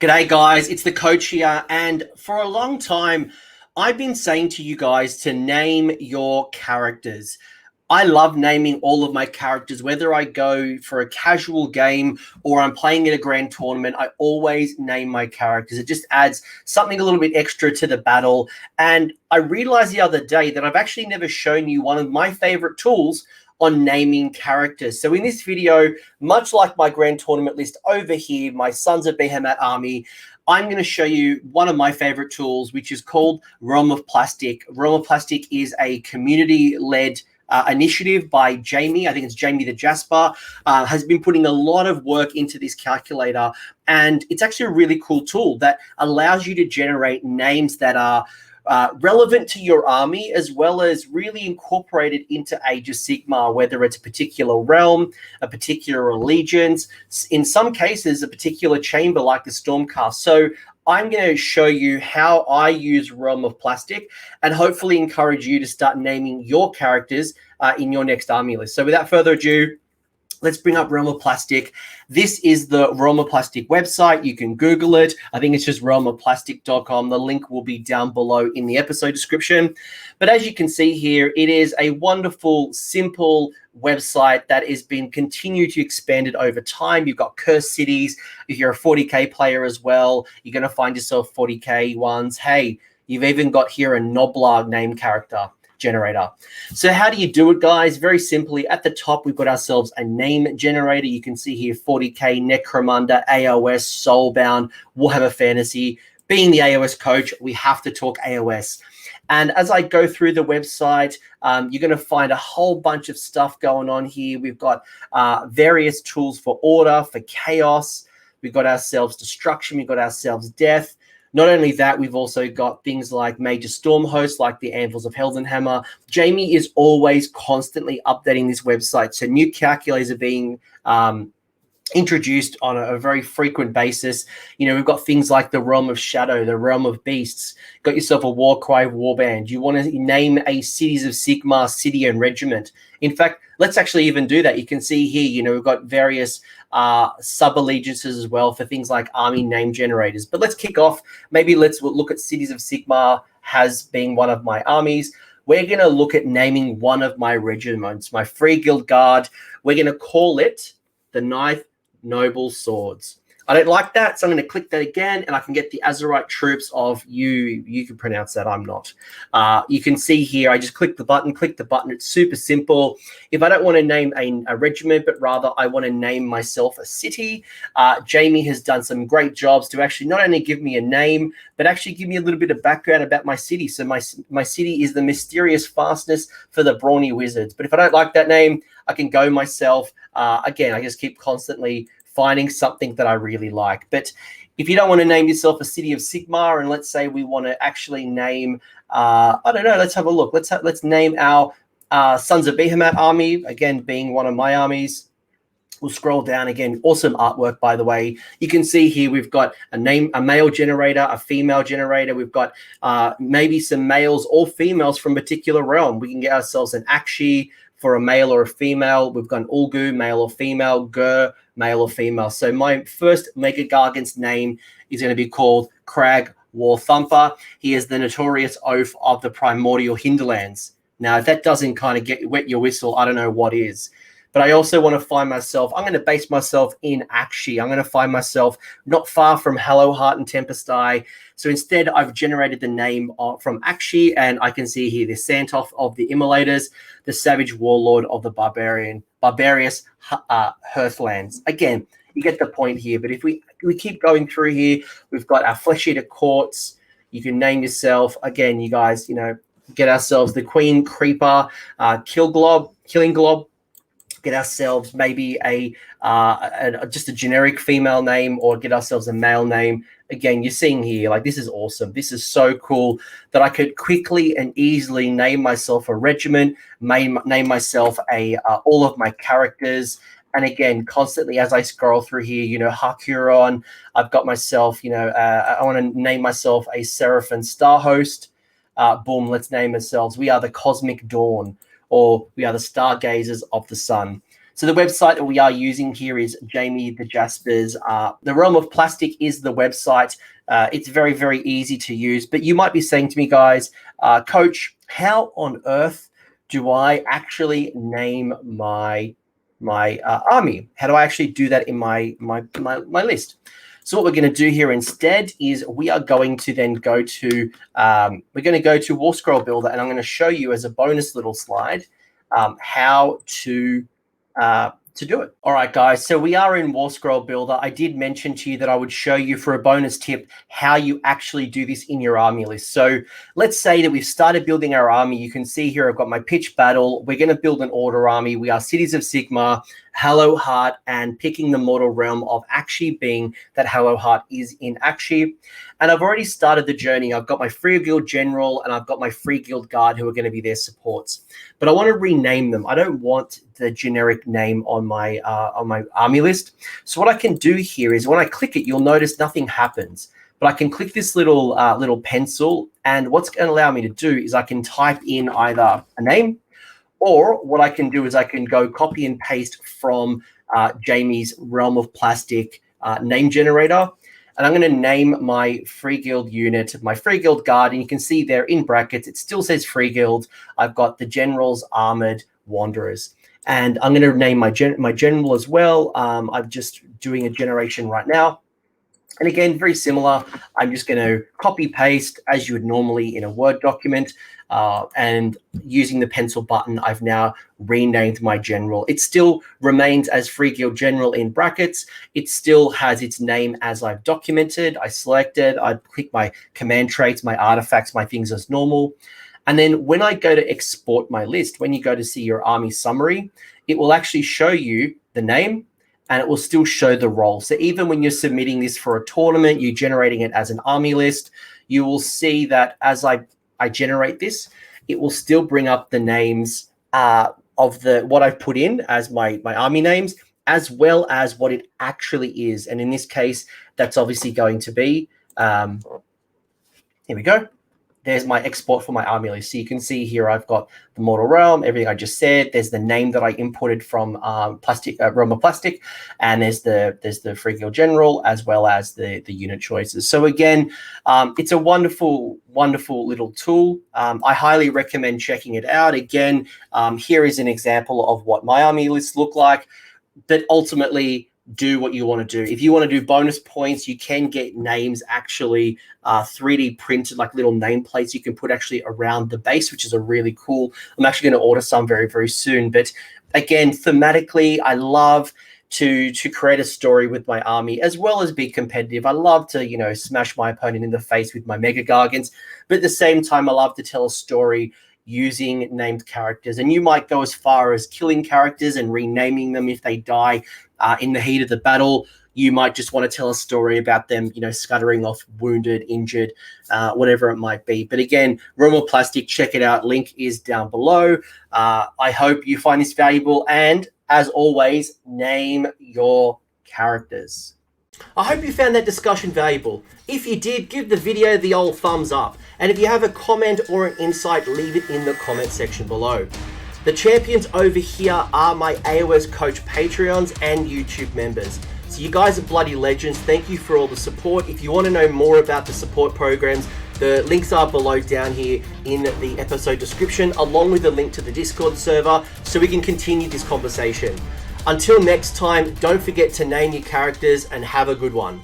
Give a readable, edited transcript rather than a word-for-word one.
G'day guys, it's the coach here, and for a long time I've been saying to you guys to name your characters. I love naming all of my characters, whether I go for a casual game or I'm playing in a grand tournament. I always name my characters. It just adds something a little bit extra to the battle. And I realized the other day that I've actually never shown you one of my favorite tools on naming characters. So in this video, much like my grand tournament list over here, my Sons of Behemat army, I'm going to show you one of my favorite tools, which is called Realm of Plastic. Realm of Plastic is a community-led initiative by Jamie. I think it's Jamie the Jasper, has been putting a lot of work into this calculator. And it's actually a really cool tool that allows you to generate names that are relevant to your army, as well as really incorporated into Age of Sigmar, whether it's a particular realm, a particular allegiance, in some cases, a particular chamber like the Stormcast. So I'm going to show you how I use Realm of Plastic and hopefully encourage you to start naming your characters in your next army list. So without further ado, let's bring up Realm of Plastic. This is the Realm of Plastic website. You can Google it. I think it's just realmofplastic.com. The link will be down below in the episode description. But as you can see here, it is a wonderful, simple website that has been continued to expand it over time. You've got cursed cities. If you're a 40K player as well, you're going to find yourself 40K ones. Hey, you've even got here a Noblar name character generator. So how do you do it, guys? Very simply, at the top, we've got ourselves a name generator. You can see here 40K, Necromunda, AOS, Soulbound, Warhammer Fantasy. Being the AOS coach, we have to talk AOS. And as I go through the website, you're going to find a whole bunch of stuff going on here. We've got various tools for order, for chaos. We've got ourselves destruction. We've got ourselves death. Not only that, we've also got things like major storm hosts, like the Anvils of Heldenhammer. Jamie is always constantly updating this website. So new calculators are being introduced on a very frequent basis. You know, we've got things like the Realm of Shadow, the Realm of Beasts. Got yourself a Warcry warband. You want to name a Cities of Sigmar city and regiment. In fact, let's actually even do that. You can see here, you know, we've got various sub-allegiances as well for things like army name generators. But let's kick off. Maybe let's look at Cities of Sigmar as being one of my armies. We're going to look at naming one of my regiments, my Free Guild Guard. We're going to call it the Ninth Noble Swords. I don't like that, so I'm going to click that again, and I can get the Azerite troops of you. You can pronounce that. I'm not. You can see here, I just click the button. It's super simple. If I don't want to name a regiment, but rather I want to name myself a city, Jamie has done some great jobs to actually not only give me a name, but actually give me a little bit of background about my city. So my city is the mysterious fastness for the brawny wizards. But if I don't like that name, I can go myself. Again, I just keep constantly finding something that I really like. But if you don't want to name yourself a City of Sigmar, and let's say we want to actually name, I don't know, let's have a look. Let's name our Sons of Behemat army, again, being one of my armies. We'll scroll down again. Awesome artwork, by the way. You can see here we've got a male generator, a female generator. We've got maybe some males or females from a particular realm. We can get ourselves an Akshi for a male or a female. We've got an Ulgu, male or female, Gur, male or female. So my first Mega Gargant's name is going to be called Crag War Thumper. He is the notorious oaf of the primordial hinterlands. Now, if that doesn't kind of wet your whistle, I don't know what is. But I also want to find myself, I'm going to base myself in Akshi. I'm going to find myself not far from Hallowheart and Tempest Eye. So instead, I've generated the name from Akshi, and I can see here the Santoth of the Immolators, the Savage Warlord of the Barbarous Hearthlands. Again, you get the point here. But if we keep going through here, we've got our Flesh Eater Courts. You can name yourself. Again, you guys, you know, get ourselves the Queen Creeper, Killing Glob. Get ourselves maybe just a generic female name, or get ourselves a male name. Again, you're seeing here, like, this is awesome. This is so cool that I could quickly and easily name myself a regiment, name myself all of my characters. And again, constantly as I scroll through here, you know, Hakuron, I've got myself, you know, I want to name myself a Seraphim Star Host. Boom, let's name ourselves. We are the Cosmic Dawn, or we are the stargazers of the sun. So the website that we are using here is Jamie the Jasper's. The Realm of Plastic is the website. It's very, very easy to use. But you might be saying to me, guys, Coach, how on earth do I actually name my army? How do I actually do that in my list? So what we're going to do here instead is we are going to then go to War Scroll Builder, and I'm going to show you as a bonus little slide how to do it. All right, guys, so we are in War Scroll Builder. I did mention to you that I would show you for a bonus tip how you actually do this in your army list. So let's say that we've started building our army. You can see here I've got my pitch battle. We're going to build an order army. We are Cities of Sigmar, Hallow Heart, and picking the mortal realm of Akshi, being that Hallow Heart is in Akshi. And I've already started the journey. I've got my Free Guild General and I've got my Free Guild Guard who are going to be their supports. But I want to rename them. I don't want the generic name on my army list. So what I can do here is when I click it, you'll notice nothing happens. But I can click this little pencil, and what's going to allow me to do is I can type in either a name, or what I can do is I can go copy and paste from Jamie's Realm of Plastic name generator. And I'm going to name my Free Guild unit, my Free Guild Guard. And you can see there in brackets, it still says Free Guild. I've got the Generals, Armored, Wanderers. And I'm going to name my General as well. I'm just doing a generation right now. And again, very similar. I'm just going to copy paste as you would normally in a Word document. And using the pencil button, I've now renamed my general. It still remains as Free Guild General in brackets. It still has its name as I've documented. I selected, I click my command traits, my artifacts, my things as normal. And then when I go to export my list, when you go to see your army summary, it will actually show you the name, and it will still show the role. So even when you're submitting this for a tournament, you're generating it as an army list, you will see that as I generate this, it will still bring up the names of what I've put in as my army names, as well as what it actually is. And in this case, that's obviously going to be, here we go. There's my export for my army list. So you can see here I've got the Mortal Realm, everything I just said. There's the name that I imported from Realm of Plastic, and there's the Free Guild General as well as the unit choices. So again, it's a wonderful, wonderful little tool. I highly recommend checking it out. Again, here is an example of what my army lists look like, but ultimately do what you want to do. If you want to do bonus points, you can get names actually 3D printed, like little nameplates you can put actually around the base, which is a really cool. I'm actually going to order some very, very soon. But again, thematically, I love to create a story with my army as well as be competitive. I love to, smash my opponent in the face with my Mega Gargants. But at the same time, I love to tell a story using named characters. And you might go as far as killing characters and renaming them if they die in the heat of the battle. You might just want to tell a story about them, scuttering off, wounded, injured, whatever it might be. But again, Realm of Plastic, check it out. Link is down below. I hope you find this valuable. And as always, name your characters. I hope you found that discussion valuable. If you did, give the video the old thumbs up. And if you have a comment or an insight, leave it in the comment section below. The champions over here are my AOS Coach Patreons and YouTube members. So you guys are bloody legends. Thank you for all the support. If you want to know more about the support programs, the links are below down here in the episode description, along with a link to the Discord server, so we can continue this conversation. Until next time, don't forget to name your characters and have a good one.